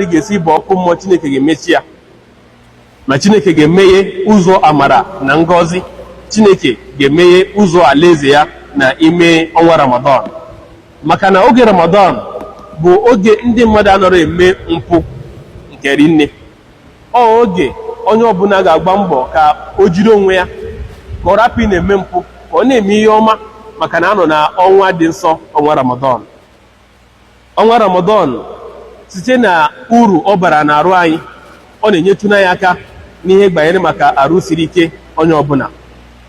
ga-esi bụ ọkụ mmụọ Chineke ga-emechi ya ma Chineke ga-emeghe ụzọ amara na ngọzi. Chineke ga-emeghe ụzọ alaeze ya na ime ọnwa Ramadan, maka na oge Ramadan bụ oge ndị mmadụ anọrọ eme mpụ nke rinne. Oge onye ọbụla ga-agba mbọ ka o jiri onwe ya ka ọ rapụ na-eme mpụ, ka ọ na-eme ihe ọma, maka na anọ na ọnwa dị nsọ, ọnwa Ramadan. Ọnwa Ramadan site na uru ọ bara n'arụ anyị, ọ na-enyetụna ya aka n'ihe gbanyere maka arụ siri ike onye ọbụla,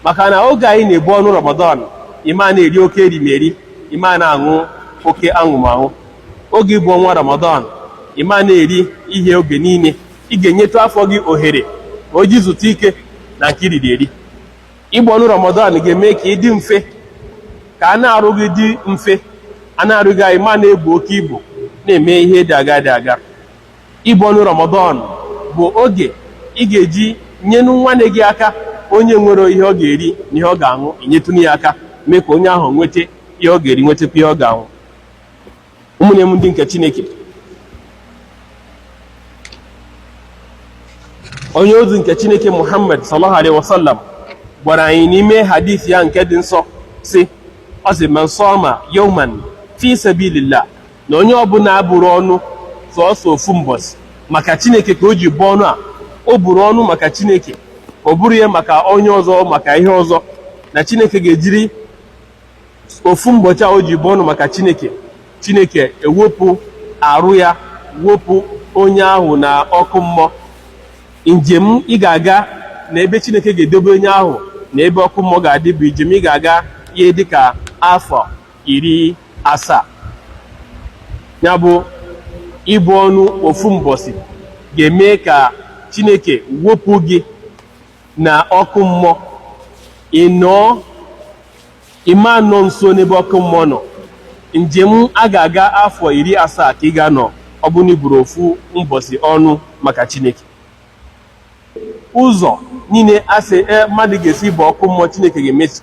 maka na oge anyị na-ebu ọnụ Ramadan, ime a na-eri oke erimeri, ime a na-aṅụ oke aṅụmaṅụ. Oge bụ ọnwa Ramadan, ime a na-eri ihe oge niile. Ị ga-enyetụ afọ gị ohere ka o ji zụta ike na nke iriri eri. Ịgba ọnụ Ramadan ga-eme ka ị dị mfe, ka a na-arụ gị dị mfe, a na-arụ gị anyị ma na-ebu oke ibu, na-eme ihe dị aga. Ịgba ọnụ Ramadan bụ oge ị ga-eji nyenu nwanne gị aka, onye nwere ihe ọ ga-eri na ihe ọ ga-aṅụ, inyetụnụ ya aka, mee ka onye ahụ nweta ihe ọ ga-eri, nwetakwa ihe ọ ga-aṅụ. Ụmụnne m ndị nke Chineke, onye ozi nke Chineke Muhammad sallallahu alaihi wasallam gwara anyị n'ime hadith ya nke dị nsọ sị, ọ sị, man sọma yawman fi sabilillah, na onye ọbụla bụrụ ọnụ sọọsọ ofu mbọsị maka Chineke, ka o ji bụ ọnụ a, o buru ọnụ maka Chineke, o buru ya maka onye ọzọ, maka ihe ọzọ, na Chineke ga-ejiri ofu mbọchị a o ji bụ ọnụ maka Chineke, Chineke ewepụ arụ ya, wepụ onye ahụ na ọkụ mmụọ. Njem ị ga-aga na ebe Chineke ga-edobe onye ahụ na ebe ọkụ mmụọ ga-adị bụ njem ị ga-aga ihe dịka afọ 70. Ya bụ ịbụ ọnụ ofu mbọsị ga-eme ka Chineke wepụ gị na ọkụ mmụọ, ime anọ nso n'ebe ọkụ mmụọ nọ. Njem a ga-aga afọ 70 ka ị ga-anọ, ọ bụ na iburu ofu mbọsị ọnụ maka Chineke. Ụzọ niile asị mmadụ ga-esi bụ ọkụ mmụọ Chineke ga-emesi